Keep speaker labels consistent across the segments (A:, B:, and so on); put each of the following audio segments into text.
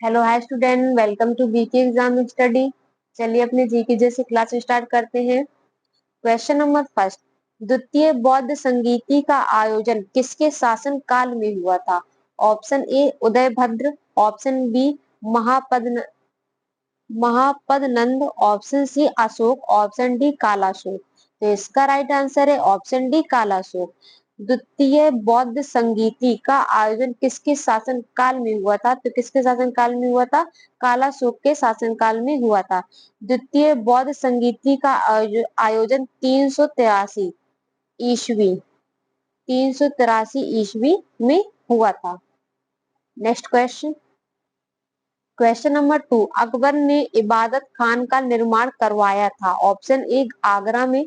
A: Hello hi student, welcome to BK exam study. चलिए अपने GK जैसे क्लास स्टार्ट करते हैं। क्वेश्चन नंबर फर्स्ट, द्वितीय बौद्ध संगीति का आयोजन किसके शासन काल में हुआ था? Option A Udayabhadra, option B महापद Mahapadmananda, option C Ashoka, option D Kalashoka. तो इसका राइट आंसर है ऑप्शन डी कालाशोक। द्वितीय बौद्ध संगीति का आयोजन किसके शासन काल में हुआ था? तो किसके शासन काल में हुआ था? कालाशोक के शासन काल में हुआ था। द्वितीय बौद्ध संगीति का आयोजन 383 ईस्वी 383 ईस्वी में हुआ था। Next question. Question number 2, Akbar ने इबादत खान का निर्माण करवाया था? ऑप्शन ए आगरा में,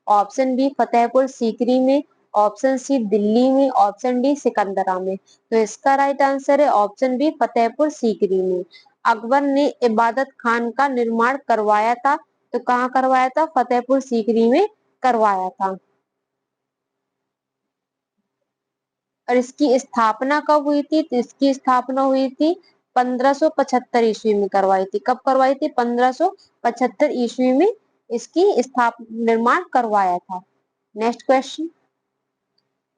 A: ऑप्शन बी फतेहपुर सीकरी में, ऑप्शन सी दिल्ली में, ऑप्शन डी सिकंदरा में। तो इसका राइट आंसर है ऑप्शन बी फतेहपुर सीकरी में। अकबर ने इबादत खान का निर्माण करवाया था, तो कहाँ करवाया था? फतेहपुर सीकरी में करवाया था। और इसकी स्थापना कब हुई थी? तो इसकी स्थापना हुई थी 1575 ईस्वी में करवाई थी। कब करवाई थी? 1575 ईस्वी में इसकी निर्माण करवाया था। Next question.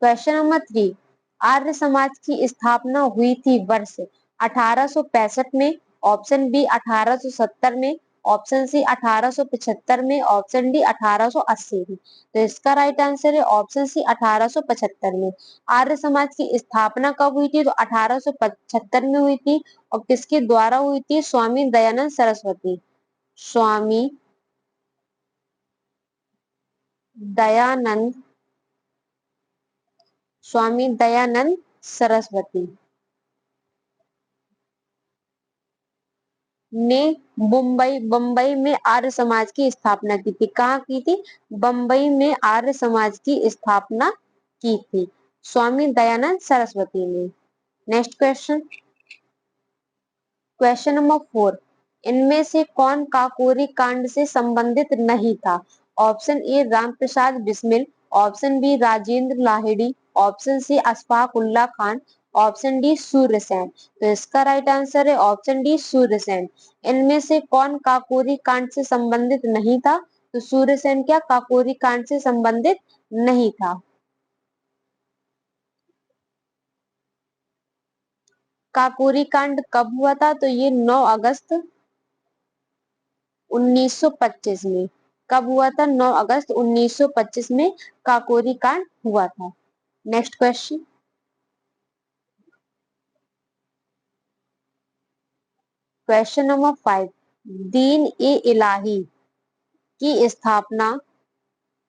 A: Question number 3, Arya Samaj की स्थापना हुई थी वर्ष 1865 में, ऑप्शन बी 1870 में, ऑप्शन सी 1875 में, ऑप्शन डी 1880 में। तो इसका राइट आंसर है ऑप्शन सी 1875 में। आर्य समाज की स्थापना कब हुई थी? तो 1875 में हुई थी। और किसके द्वारा हुई थी? स्वामी दयानंद सरस्वती। स्वामी दयानंद स्वामी दयानंद सरस्वती ने मुंबई बम्बई में आर्य समाज की स्थापना की थी। कहाँ की थी? बम्बई में आर्य समाज की स्थापना की थी स्वामी दयानंद सरस्वती ने। Next question. क्वेश्चन नंबर 4, इनमें से कौन काकोरी कांड से संबंधित नहीं था? Option A Ramprasad Bismil, option B Rajendra Lahiri, option C Ashfaq Ullah Khan, option D Suryasen. तो इसका राइट आंसर है ऑप्शन डी सूर्यसेन। इनमें से कौन काकोरी कांड से संबंधित नहीं था? तो सूर्यसेन क्या काकोरी कांड से संबंधित नहीं था। काकोरी कांड कब हुआ था? तो ये 9 अगस्त 1925 में। कब हुआ था? 9 अगस्त 1925 में काकोरी कांड हुआ था। Next question. क्वेश्चन नंबर 5, दीन ए इलाही की स्थापना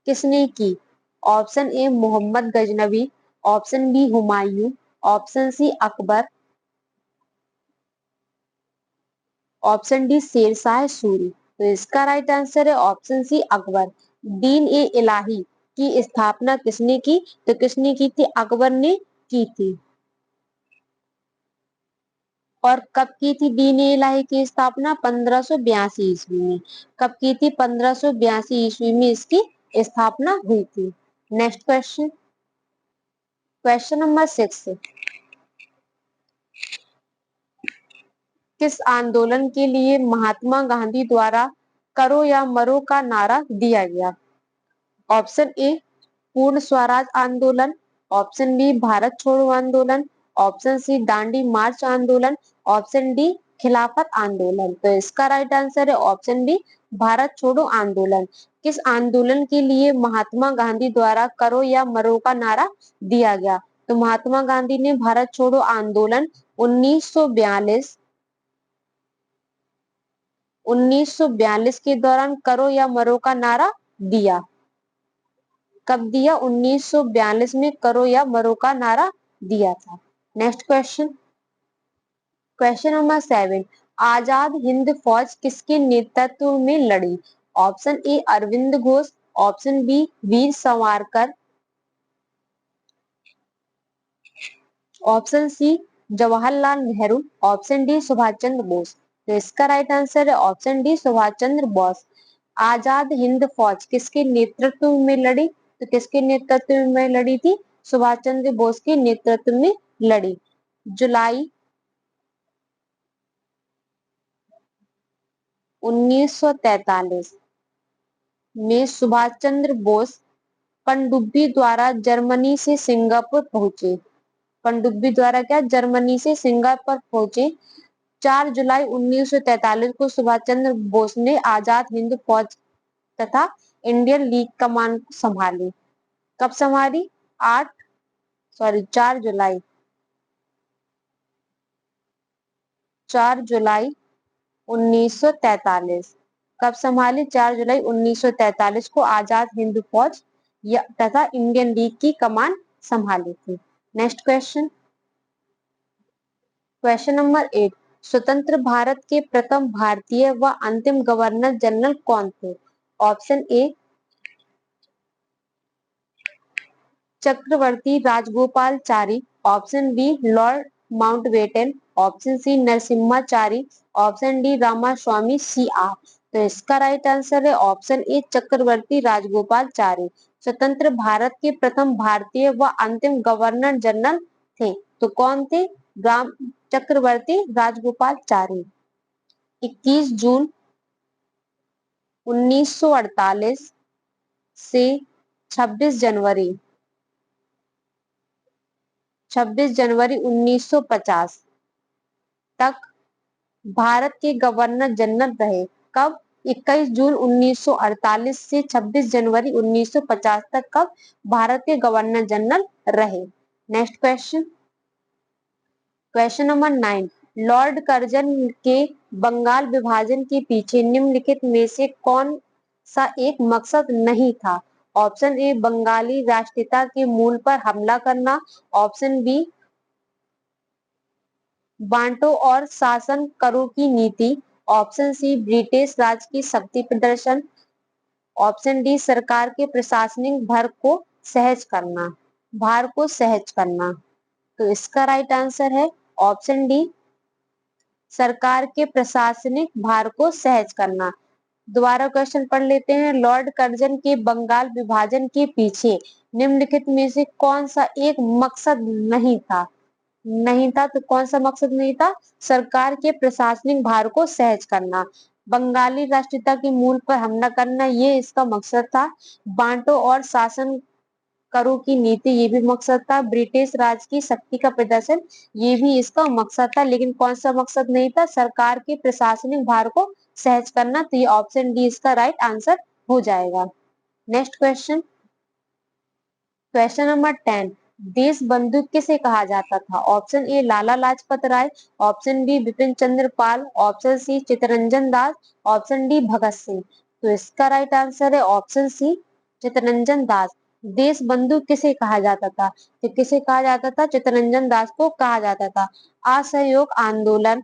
A: किसने की? Option A Mohammad Ghaznavi, option B Humayun, option C Akbar, option D Sher Shah Suri. तो इसका राइट आंसर है ऑप्शन सी अकबर। दीन ए इलाही की स्थापना किसने की? तो किसने की थी? अकबर ने की थी। और कब की थी दीन ए इलाही की स्थापना? 1582 ईस्वी में। कब की थी? 1582 ईस्वी में इसकी स्थापना हुई थी। Next question. क्वेश्चन नंबर 6, किस आंदोलन के लिए महात्मा गांधी द्वारा करो या मरो का नारा दिया गया? ऑप्शन ए पूर्ण स्वराज आंदोलन, ऑप्शन बी भारत छोड़ो आंदोलन, ऑप्शन सी दांडी मार्च आंदोलन, ऑप्शन डी खिलाफत आंदोलन। तो इसका राइट आंसर है ऑप्शन बी भारत छोड़ो आंदोलन। किस आंदोलन के लिए महात्मा गांधी द्वारा करो या मरो का नारा दिया गया? तो महात्मा गांधी ने भारत छोड़ो आंदोलन 1942 के दौरान करो या मरो का नारा दिया। कब दिया? 1942 में करो या मरो का नारा दिया था। Next question. Question number 7, Azad Hind Fauj किसके नेतृत्व में लड़ी? Option A Aurobindo Ghosh, option B Veer Savarkar, option C Jawaharlal Nehru, option D Subhash Chandra Bose. तो इसका राइट आंसर है ऑप्शन डी सुभाष चंद्र बोस। आजाद हिंद फौज किसके नेतृत्व में लड़ी? तो किसके नेतृत्व में लड़ी थी? सुभाष चंद्र बोस के नेतृत्व में लड़ी। जुलाई 1943 में सुभाष चंद्र बोस पनडुब्बी द्वारा जर्मनी से सिंगापुर पहुंचे। पनडुब्बी द्वारा क्या जर्मनी से सिंगापुर पहुंचे। 4 जुलाई 1943 को सुभाष चंद्र बोस ने आजाद हिंद फौज तथा इंडियन लीग कमान संभाली। कब संभाली? 4 जुलाई 1943। कब संभाली? 4 जुलाई 1943 को आजाद हिंद फौज तथा इंडियन लीग की कमान संभाली थी। नेक्स्ट क्वेश्चन, क्वेश्चन नंबर 8, स्वतंत्र भारत के प्रथम भारतीय व अंतिम गवर्नर जनरल कौन थे? Option A Chakravarti Rajagopalachari, option B Lord Mountbatten, option C Narasimhachari, option D Ramaswami C R. तो इसका राइट आंसर है ऑप्शन ए चक्रवर्ती राजगोपालचारी। स्वतंत्र भारत के प्रथम भारतीय व अंतिम गवर्नर जनरल थे। तो कौन थे? राम चक्रवर्ती राजगोपालचारी। 21 जून 1948 से 26 जनवरी 1950 तक भारत के गवर्नर जनरल रहे। कब? 21 जून 1948 से 26 जनवरी 1950 तक कब भारत के गवर्नर जनरल रहे। Next question, question number 9, Lord Curzon के बंगाल विभाजन के पीछे निम्नलिखित में से कौन सा एक मकसद नहीं था? ऑप्शन ए बंगाली राष्ट्रीयता के मूल पर हमला करना, ऑप्शन बी बांटो और शासन करो की नीति, ऑप्शन सी ब्रिटिश राज की शक्ति प्रदर्शन, ऑप्शन डी सरकार के प्रशासनिक भार को सहज करना। तो इसका राइट आंसर है ऑप्शन डी सरकार के प्रशासनिक भार को सहज करना। दोबारा क्वेश्चन पढ़ लेते हैं। लॉर्ड कर्जन के बंगाल विभाजन के पीछे निम्नलिखित में से कौन सा एक मकसद नहीं था? तो कौन सा मकसद नहीं था? सरकार के प्रशासनिक भार को सहज करना, बंगाली राष्ट्रीयता के मूल पर हमला करना, ये इसका मकसद था। बांटो और शासन करो की नीति, ये भी मकसद था। ब्रिटिश राज की शक्ति का प्रदर्शन, ये भी इसका मकसद था। लेकिन कौन सा मकसद नहीं था? सरकार के प्रशासनिक भार को सहज करना। तो ये ऑप्शन डी इसका राइट आंसर हो जाएगा। नेक्स्ट क्वेश्चन, क्वेश्चन नंबर 10, देश बंधु किसे कहा जाता था? Option A Lala Lajpat Rai, option B Bipin Chandra Pal, option C Chittaranjan Das, option D Bhagat Singh. तो इसका राइट आंसर है option C Chittaranjan Das. Deshbandhu किसे कहा जाता था? तो किसे कहा जाता था? चित्तरंजन दास को कहा जाता था। असहयोग आंदोलन,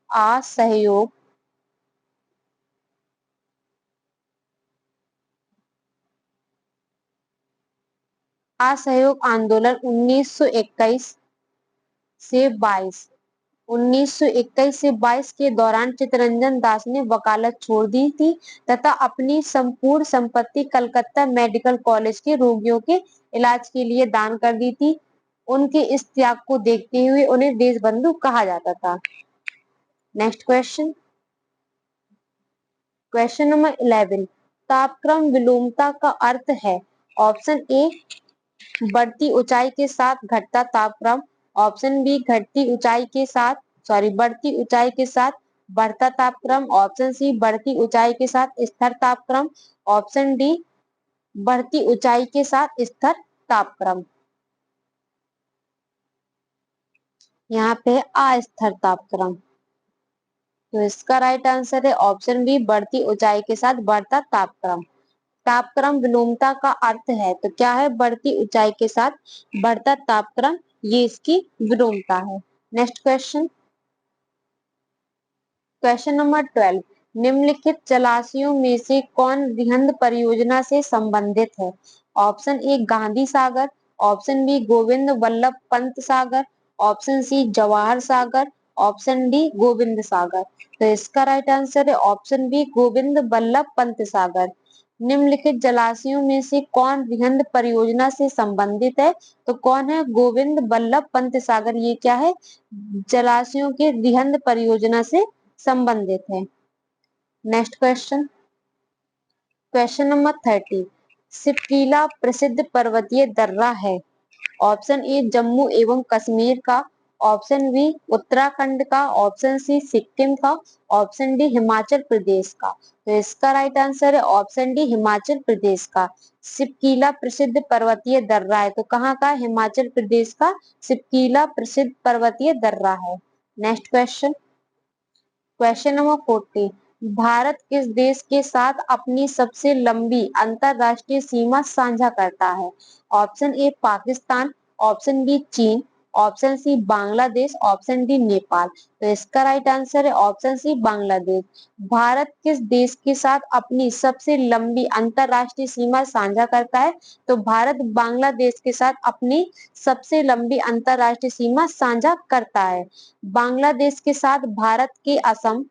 A: असहयोग असहयोग आंदोलन 1921 से 22 के दौरान चित्तरंजन दास ने वकालत छोड़ दी थी तथा अपनी संपूर्ण संपत्ति कलकत्ता मेडिकल कॉलेज के रोगियों के इलाज के लिए दान कर दी थी। उनके इस त्याग को देखते हुए उन्हें देशबंधु कहा जाता था। नेक्स्ट क्वेश्चन, क्वेश्चन नंबर 11, तापक्रम विलोमता का अर्थ है? ऑप्शन ए बढ़ती ऊंचाई के साथ घटता तापक्रम, ऑप्शन बी बढ़ती ऊंचाई के साथ बढ़ता तापक्रम, ऑप्शन सी बढ़ती ऊंचाई के साथ स्थिर तापक्रम, ऑप्शन डी बढ़ती ऊंचाई के साथ स्थिर तापक्रम। यहाँ पे अस्थिर तापक्रम। तो इसका राइट आंसर है ऑप्शन बी बढ़ती ऊंचाई के साथ बढ़ता तापक्रम। तापक्रम विलोमता का अर्थ है, तो क्या है? बढ़ती ऊंचाई के साथ बढ़ता तापक्रम, ये इसकी विलोमता है। नेक्स्ट क्वेश्चन, क्वेश्चन नंबर 12, निम्नलिखित जलाशयों में से कौन रिहंद परियोजना से संबंधित है? Option A Gandhi Sagar, option B Govind Vallabh Pant Sagar, option C Jawahar Sagar, option D Gobind Sagar. तो इसका राइट आंसर है ऑप्शन बी गोविंद वल्लभ पंत सागर। निम्नलिखित जलाशयों में से कौन रिहंद परियोजना से संबंधित है? तो कौन है? गोविंद वल्लभ पंत सागर। ये क्या है? जलाशयों के रिहंद परियोजना से संबंधित है। Next question, question number 30। Shipkila प्रसिद्ध पर्वतीय दर्रा है। ऑप्शन ए जम्मू एवं कश्मीर का, ऑप्शन बी उत्तराखंड का, ऑप्शन सी सिक्किम का, ऑप्शन डी हिमाचल प्रदेश का। तो इसका राइट आंसर है ऑप्शन डी हिमाचल प्रदेश का। सिपकीला प्रसिद्ध पर्वतीय दर्रा है, तो कहाँ का? हिमाचल प्रदेश का सिपकीला प्रसिद्ध पर्वतीय दर्रा है। Next question, question number 40। Bharat किस देश के साथ अपनी सबसे लंबी अंतरराष्ट्रीय सीमा साझा करता है? Option A Pakistan, option B चीन, option C Bangladesh, option D Nepal. तो इसका राइट आंसर है ऑप्शन सी बांग्लादेश। भारत किस देश के साथ अपनी सबसे लंबी अंतरराष्ट्रीय सीमा साझा करता है? तो भारत बांग्लादेश के साथ अपनी सबसे लंबी अंतरराष्ट्रीय सीमा साझा करता है। बांग्लादेश के साथ भारत के असम,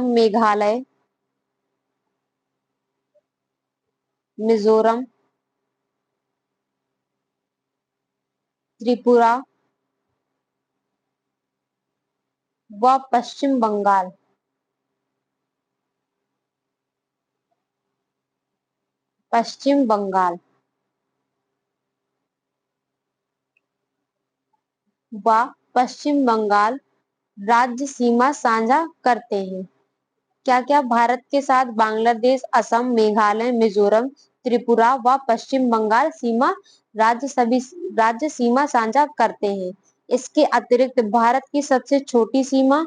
A: मेघालय, मिजोरम, त्रिपुरा व पश्चिम बंगाल। पश्चिम बंगाल व पश्चिम बंगाल राज्य सीमा साझा करते हैं। क्या क्या? भारत के साथ बांग्लादेश, असम, मेघालय, मिजोरम, त्रिपुरा व पश्चिम बंगाल सभी राज्य सीमा साझा करते हैं। इसके अतिरिक्त भारत की सबसे छोटी सीमा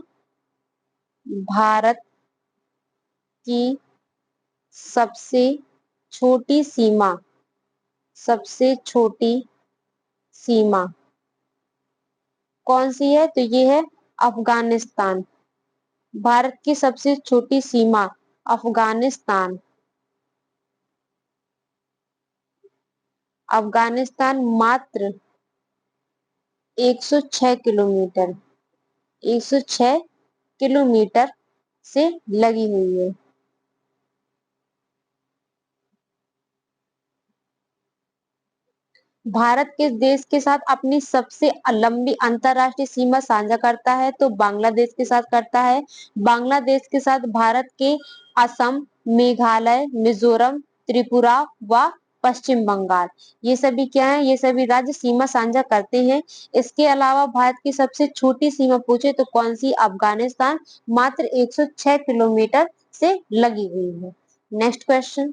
A: सबसे छोटी सीमा कौन सी है? तो ये है अफगानिस्तान। भारत की सबसे छोटी सीमा अफगानिस्तान। अफगानिस्तान मात्र 106 किलोमीटर 106 किलोमीटर से लगी हुई है। भारत किस देश के साथ अपनी सबसे लंबी अंतरराष्ट्रीय सीमा साझा करता है? तो बांग्लादेश के साथ करता है। बांग्लादेश के साथ भारत के असम, मेघालय, मिजोरम, त्रिपुरा व पश्चिम बंगाल, ये सभी क्या है? ये सभी राज्य सीमा साझा करते हैं। इसके अलावा भारत की सबसे छोटी सीमा पूछे तो कौन सी? अफगानिस्तान, मात्र 106 किलोमीटर से लगी हुई है। Next question,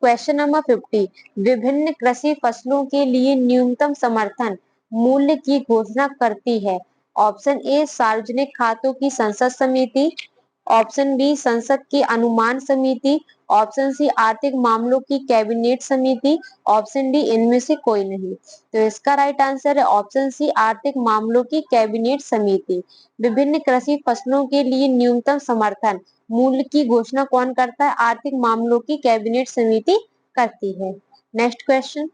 A: question number 50। विभिन्न कृषि फसलों के लिए न्यूनतम समर्थन मूल्य की घोषणा करती है। ऑप्शन ए सार्वजनिक खातों की संसद समिति, ऑप्शन बी संसद की अनुमान समिति, ऑप्शन सी आर्थिक मामलों की कैबिनेट समिति, ऑप्शन डी इनमें से कोई नहीं। तो इसका राइट आंसर है ऑप्शन सी आर्थिक मामलों की कैबिनेट समिति। विभिन्न कृषि फसलों के लिए न्यूनतम समर्थन मूल्य की घोषणा कौन करता है? आर्थिक मामलों की कैबिनेट समिति करती है। Next question,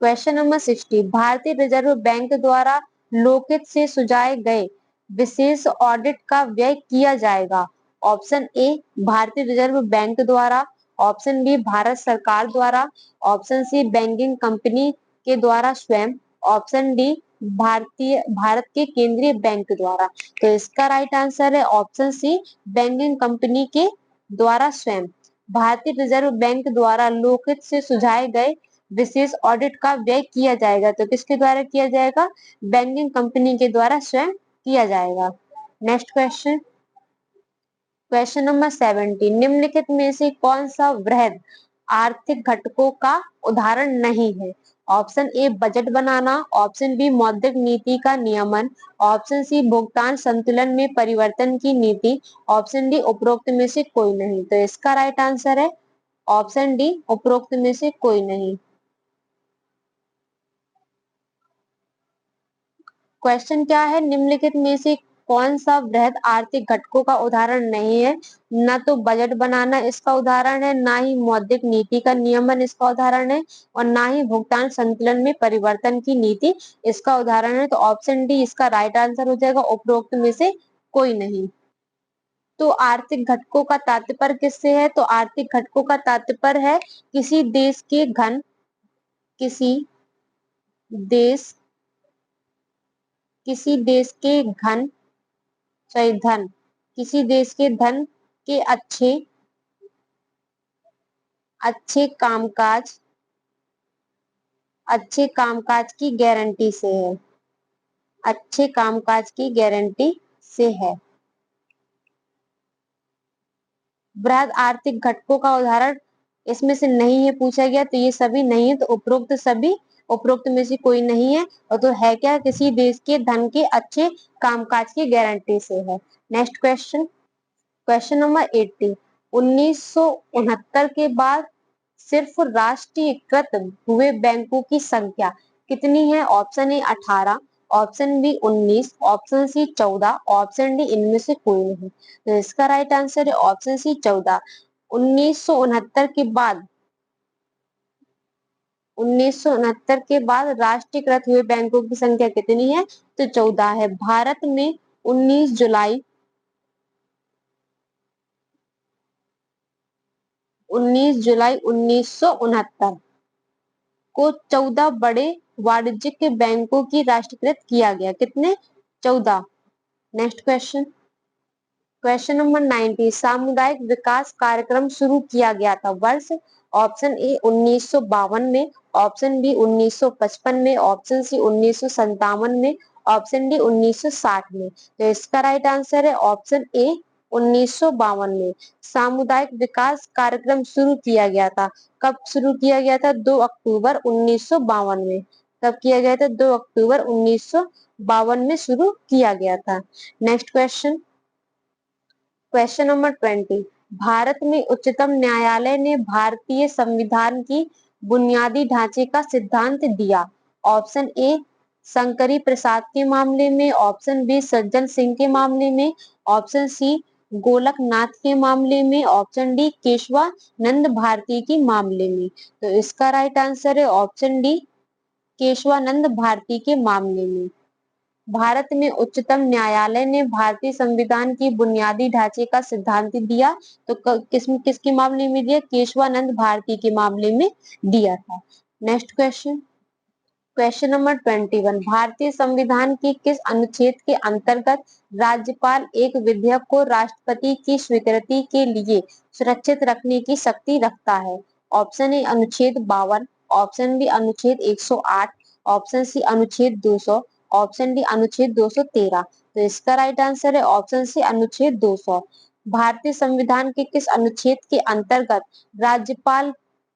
A: question number 60। भारतीय रिजर्व बैंक द्वारा लोकहित से सुझाए गए विशेष ऑडिट का व्यय किया जाएगा। ऑप्शन ए भारतीय रिजर्व बैंक द्वारा, ऑप्शन बी भारत सरकार द्वारा, ऑप्शन सी बैंकिंग कंपनी के द्वारा स्वयं, ऑप्शन डी भारत के केंद्रीय बैंक द्वारा। तो इसका राइट आंसर है ऑप्शन सी बैंकिंग कंपनी के द्वारा स्वयं। भारतीय रिजर्व बैंक द्वारा लोकहित से सुझाए गए विशेष ऑडिट का व्यय किया जाएगा। तो किसके द्वारा किया जाएगा? बैंकिंग कंपनी के द्वारा स्वयं किया जाएगा। Next question, question number 70। निम्नलिखित में से कौन सा वृहद आर्थिक घटकों का उदाहरण नहीं है? ऑप्शन ए बजट बनाना, ऑप्शन बी मौद्रिक नीति का नियमन, ऑप्शन सी भुगतान संतुलन में परिवर्तन की नीति, ऑप्शन डी उपरोक्त में से कोई नहीं। तो इसका राइट आंसर है ऑप्शन डी उपरोक्त में से कोई नहीं। क्वेश्चन क्या है? निम्नलिखित में से कौन सा वृहद आर्थिक घटकों का उदाहरण नहीं है? न तो बजट बनाना इसका उदाहरण है, ना ही मौद्रिक नीति का नियमन इसका उदाहरण है, और ना ही भुगतान संतुलन में परिवर्तन की नीति इसका उदाहरण है। तो ऑप्शन डी इसका राइट आंसर हो जाएगा, उपरोक्त में से कोई नहीं। तो आर्थिक घटकों का तात्पर्य किससे है? तो आर्थिक घटकों का तात्पर्य है किसी देश के घन, किसी देश किसी देश के घन सॉरी धन, किसी देश के धन के अच्छे अच्छे कामकाज अच्छे कामकाज की गारंटी से है। अच्छे कामकाज की गारंटी से है। बृहद आर्थिक घटकों का उदाहरण इसमें से नहीं है पूछा गया, तो ये सभी नहीं है, तो उपरोक्त सभी, उपरोक्त में से कोई नहीं है, और तो है क्या? किसी देश के धन के अच्छे कामकाज की गारंटी से है। Next question, question number 80। 1969 के बाद सिर्फ राष्ट्रीयकृत हुए बैंकों की संख्या कितनी है? Option A 18, option B 19, option C 14, option D इनमें से कोई नहीं। तो इसका राइट आंसर है ऑप्शन सी 14। 1969 के बाद 1969 के बाद राष्ट्रीयकृत हुए बैंकों की संख्या कितनी है? तो 14 है। भारत में 19 जुलाई 19 जुलाई 1969 को 14 बड़े वाणिज्यिक बैंकों की राष्ट्रीयकृत किया गया। कितने? 14। Next question, question number 90। सामुदायिक विकास कार्यक्रम शुरू किया गया था वर्ष? ऑप्शन ए 1952 में, ऑप्शन बी 1955 में, ऑप्शन सी 1957 में, ऑप्शन डी 1960 में। तो इसका राइट आंसर है ऑप्शन ए 1952 में। सामुदायिक विकास कार्यक्रम शुरू किया गया था। कब शुरू किया गया था? 2 अक्टूबर 1952 में। कब किया गया था? 2 अक्टूबर 1952 में शुरू किया गया था। Next question, question number 20। Bharat में उच्चतम न्यायालय ने भारतीय संविधान की बुनियादी ढांचे का सिद्धांत दिया। ऑप्शन ए शंकरी प्रसाद के मामले में, ऑप्शन बी सज्जन सिंह के मामले में, ऑप्शन सी गोलकनाथ के मामले में, ऑप्शन डी केशवानंद भारती के मामले में। तो इसका राइट आंसर है ऑप्शन डी केशवानंद भारती के मामले में। भारत में उच्चतम न्यायालय ने भारतीय संविधान की बुनियादी ढांचे का सिद्धांत दिया, तो किसके मामले में दिया? केशवानंद भारती के मामले में दिया था। Next question, question number 21। भारतीय संविधान के किस अनुच्छेद के अंतर्गत राज्यपाल एक विधेयक को राष्ट्रपति की स्वीकृति के लिए सुरक्षित रखने की शक्ति रखता है? ऑप्शन ए अनुच्छेद 52, ऑप्शन बी अनुच्छेद 108, ऑप्शन सी अनुच्छेद 200, ऑप्शन डी अनुच्छेद 213। तो इसका राइट आंसर है ऑप्शन सी अनुच्छेद 200। भारतीय संविधान के किस अनुच्छेद के अंतर्गत राज्यपाल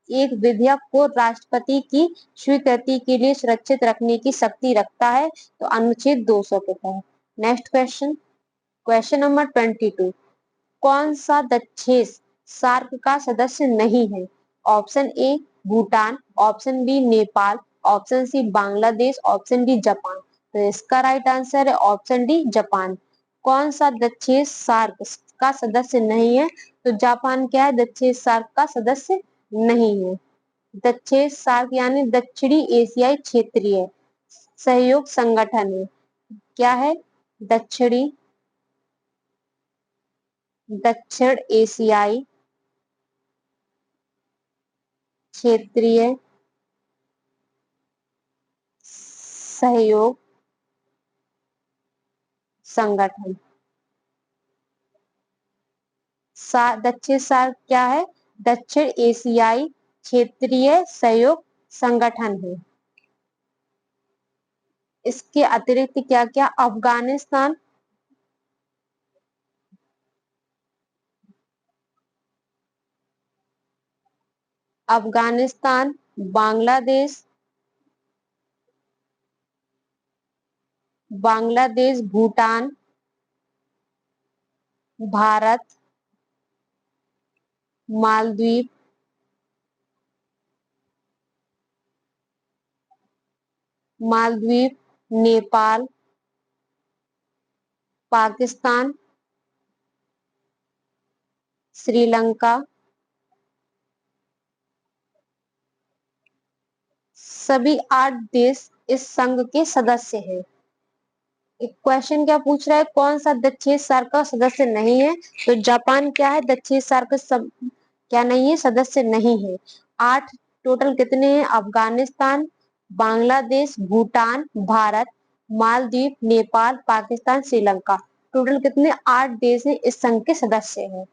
A: एक विधेयक को राष्ट्रपति की स्वीकृति के लिए सुरक्षित रखने की शक्ति रखता है? तो अनुच्छेद 200 के तहत। Next question, question number 22। कौन सा देश सार्क का सदस्य नहीं है? Option A Bhutan, option B Nepal, option C Bangladesh, option D Japan. तो इसका राइट आंसर है ऑप्शन डी जापान। कौन सा देश सार्क का सदस्य नहीं है? तो जापान क्या है? दक्षिण सार्क का सदस्य नहीं है। दक्षिण सार्क यानी दक्षिणी एशियाई क्षेत्रीय सहयोग संगठन है। क्या है? दक्षिणी दक्षिण एशियाई क्षेत्रीय सहयोग संगठन। दक्षिण सार्क क्या है? दक्षिण एशियाई क्षेत्रीय सहयोग संगठन है। इसके अतिरिक्त क्या क्या? अफगानिस्तान, अफगानिस्तान, बांग्लादेश, बांग्लादेश, भूटान, भारत, मालदीव, मालदीव, नेपाल, पाकिस्तान, श्रीलंका, सभी 8 देश इस संघ के सदस्य हैं। एक क्वेश्चन क्या पूछ रहा है, कौन सा दक्षिण सार्क का सदस्य नहीं है? तो जापान क्या है, दक्षिण सार्क क्या नहीं है, सदस्य नहीं है। 8 टोटल कितने हैं? अफगानिस्तान, बांग्लादेश, भूटान, भारत, मालदीव, नेपाल, पाकिस्तान, श्रीलंका। टोटल कितने? 8 देश हैं इस संघ के सदस्य हैं।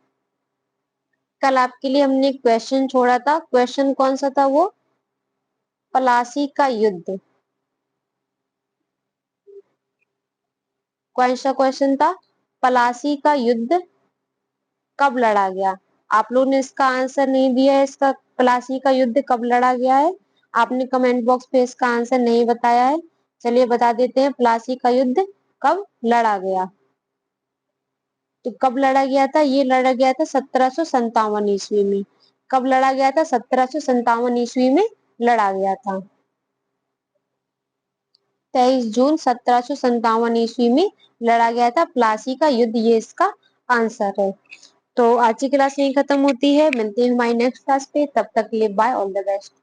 A: कल आपके लिए हमने क्वेश्चन छोड़ा था, क्वेश्चन कौन सा था वो? प्लासी का युद्ध। कौन सा क्वेश्चन था? प्लासी का युद्ध कब लड़ा गया? आप लोगों ने इसका आंसर नहीं दिया है, इसका प्लासी का युद्ध कब लड़ा गया है? आपने कमेंट बॉक्स पे इसका आंसर नहीं बताया है। चलिए बता देते हैं, प्लासी का युद्ध कब लड़ा गया। तो कब लड़ा गया था? ये लड़ा गया था 1757 ईस्वी में। कब लड़ा गया था? 1757 ईस्वी में लड़ा गया था। 23 जून 1757 ईस्वी में लड़ा गया था प्लासी का युद्ध, ये इसका आंसर है। तो आज की क्लास यही खत्म होती है, मिलते हैं हमारी नेक्स्ट क्लास पे, तब तक के लिए बाय, ऑल द बेस्ट।